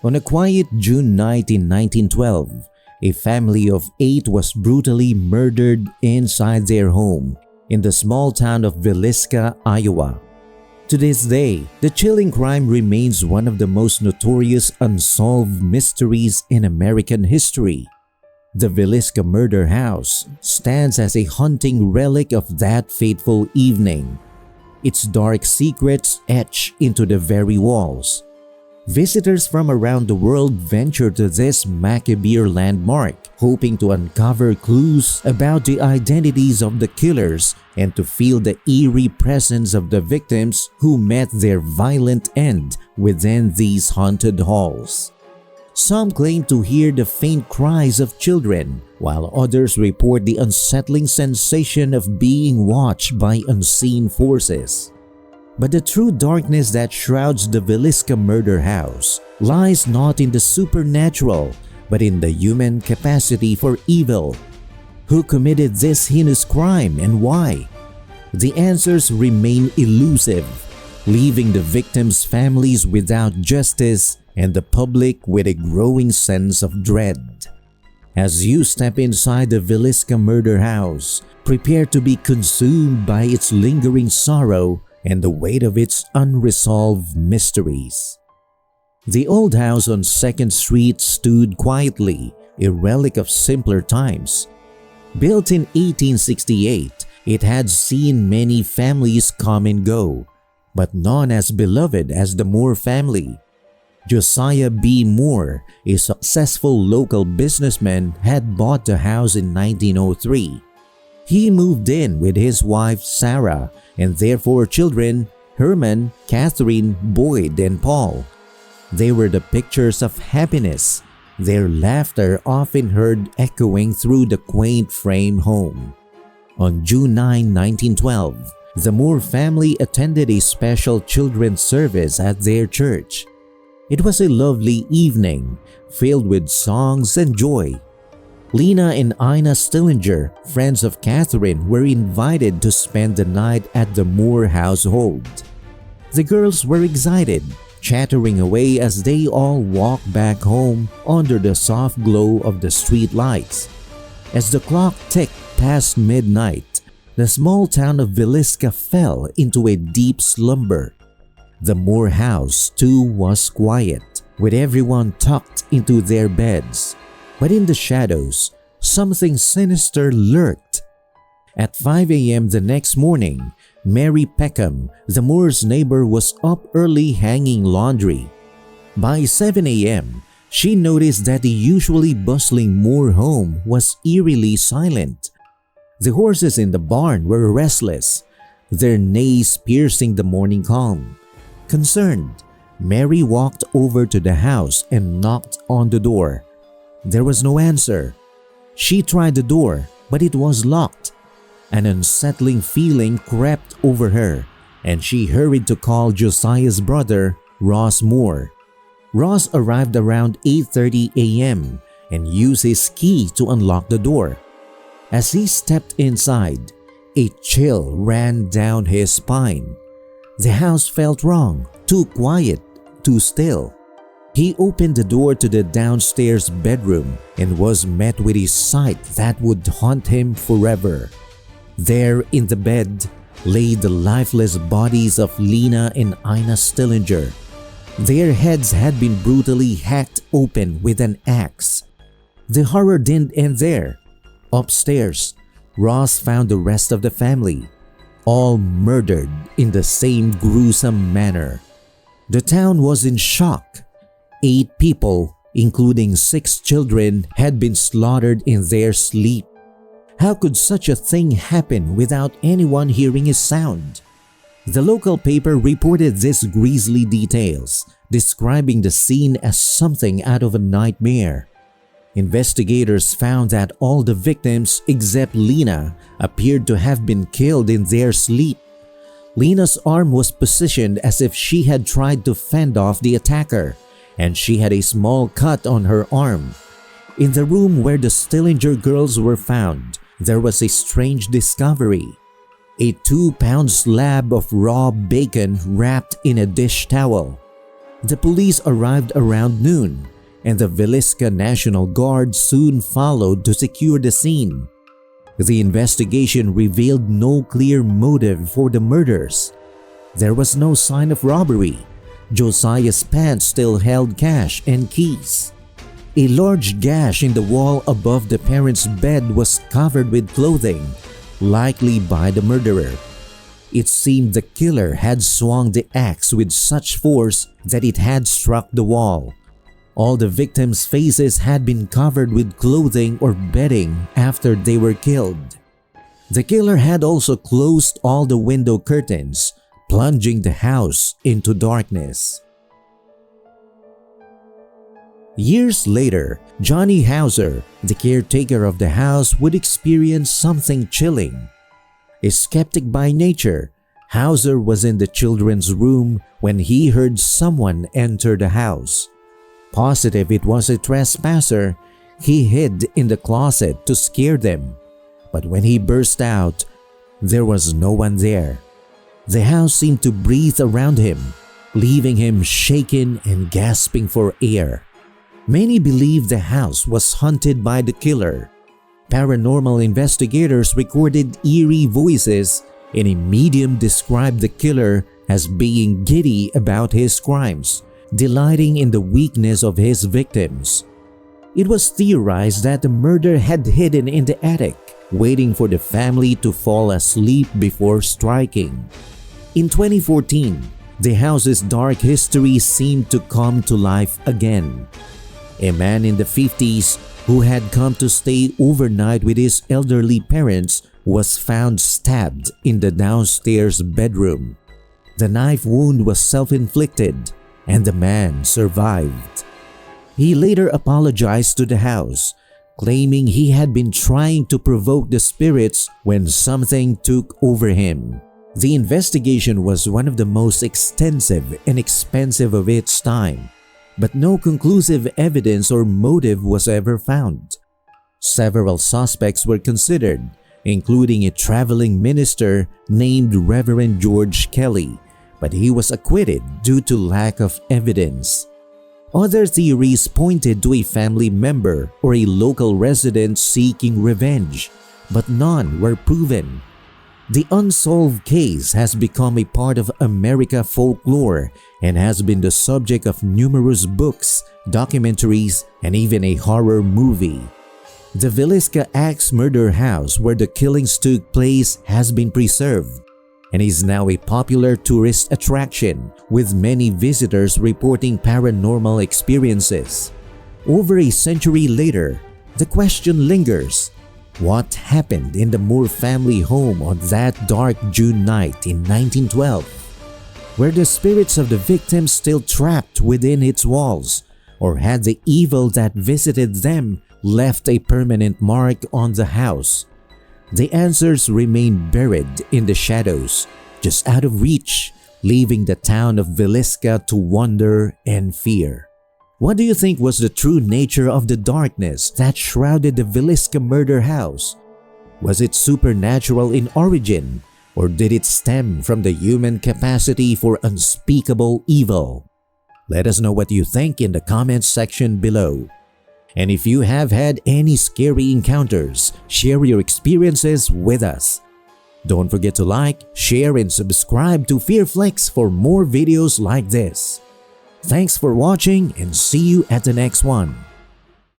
On a quiet June night in 1912, a family of 8 was brutally murdered inside their home in the small town of Villisca, Iowa. To this day, the chilling crime remains one of the most notorious unsolved mysteries in American history. The Villisca murder house stands as a haunting relic of that fateful evening, its dark secrets etched into the very walls. Visitors from around the world venture to this macabre landmark, hoping to uncover clues about the identities of the killers and to feel the eerie presence of the victims who met their violent end within these haunted halls. Some claim to hear the faint cries of children, while others report the unsettling sensation of being watched by unseen forces. But the true darkness that shrouds the Villisca murder house lies not in the supernatural, but in the human capacity for evil. Who committed this heinous crime and why? The answers remain elusive, leaving the victims' families without justice and the public with a growing sense of dread. As you step inside the Villisca murder house, prepare to be consumed by its lingering sorrow and the weight of its unresolved mysteries. The old house on 2nd Street stood quietly, a relic of simpler times. Built in 1868, it had seen many families come and go, but none as beloved as the Moore family. Josiah B. Moore, a successful local businessman, had bought the house in 1903. He moved in with his wife Sarah and their 4 children, Herman, Catherine, Boyd, and Paul. They were the pictures of happiness, their laughter often heard echoing through the quaint frame home. On June 9, 1912, the Moore family attended a special children's service at their church. It was a lovely evening, filled with songs and joy. Lena and Ina Stillinger, friends of Catherine, were invited to spend the night at the Moore household. The girls were excited, chattering away as they all walked back home under the soft glow of the street lights. As the clock ticked past midnight, the small town of Villisca fell into a deep slumber. The Moore house, too, was quiet, with everyone tucked into their beds. But in the shadows, something sinister lurked. At 5 a.m. the next morning, Mary Peckham, the Moore's neighbor, was up early hanging laundry. By 7 a.m., she noticed that the usually bustling Moore home was eerily silent. The horses in the barn were restless, their neighs piercing the morning calm. Concerned, Mary walked over to the house and knocked on the door. There was no answer. She tried the door, but it was locked. An unsettling feeling crept over her, and she hurried to call Josiah's brother, Ross Moore. Ross arrived around 8:30 a.m. and used his key to unlock the door. As he stepped inside, a chill ran down his spine. The house felt wrong, too quiet, too still. He opened the door to the downstairs bedroom and was met with a sight that would haunt him forever. There in the bed lay the lifeless bodies of Lena and Ina Stillinger. Their heads had been brutally hacked open with an axe. The horror didn't end there. Upstairs, Ross found the rest of the family, all murdered in the same gruesome manner. The town was in shock. 8 people, including 6 children, had been slaughtered in their sleep. How could such a thing happen without anyone hearing a sound? The local paper reported these grisly details, describing the scene as something out of a nightmare. Investigators found that all the victims except Lena appeared to have been killed in their sleep. Lena's arm was positioned as if she had tried to fend off the attacker, and she had a small cut on her arm. In the room where the Stillinger girls were found, there was a strange discovery. A 2-pound slab of raw bacon wrapped in a dish towel. The police arrived around noon, and the Villisca National Guard soon followed to secure the scene. The investigation revealed no clear motive for the murders. There was no sign of robbery. Josiah's pants still held cash and keys. A large gash in the wall above the parents' bed was covered with clothing, likely by the murderer. It seemed the killer had swung the axe with such force that it had struck the wall. All the victims' faces had been covered with clothing or bedding after they were killed. The killer had also closed all the window curtains, plunging the house into darkness. Years later, Johnny Hauser, the caretaker of the house, would experience something chilling. A skeptic by nature, Hauser was in the children's room when he heard someone enter the house. Positive it was a trespasser, he hid in the closet to scare them. But when he burst out, there was no one there. The house seemed to breathe around him, leaving him shaken and gasping for air. Many believe the house was haunted by the killer. Paranormal investigators recorded eerie voices, and a medium described the killer as being giddy about his crimes, delighting in the weakness of his victims. It was theorized that the murder had hidden in the attic, waiting for the family to fall asleep before striking. In 2014, the house's dark history seemed to come to life again. A man in the 50s who had come to stay overnight with his elderly parents was found stabbed in the downstairs bedroom. The knife wound was self-inflicted, and the man survived. He later apologized to the house, claiming he had been trying to provoke the spirits when something took over him. The investigation was one of the most extensive and expensive of its time, but no conclusive evidence or motive was ever found. Several suspects were considered, including a traveling minister named Reverend George Kelly, but he was acquitted due to lack of evidence. Other theories pointed to a family member or a local resident seeking revenge, but none were proven. The unsolved case has become a part of American folklore and has been the subject of numerous books, documentaries, and even a horror movie. The Villisca Axe Murder House where the killings took place has been preserved and is now a popular tourist attraction, with many visitors reporting paranormal experiences. Over a century later, the question lingers: what happened in the Moore family home on that dark June night in 1912? Were the spirits of the victims still trapped within its walls, or had the evil that visited them left a permanent mark on the house? The answers remain buried in the shadows, just out of reach, leaving the town of Villisca to wonder and fear. What do you think was the true nature of the darkness that shrouded the Villisca murder house? Was it supernatural in origin, or did it stem from the human capacity for unspeakable evil? Let us know what you think in the comments section below. And if you have had any scary encounters, share your experiences with us. Don't forget to like, share, and subscribe to Fearflex for more videos like this. Thanks for watching and see you at the next one.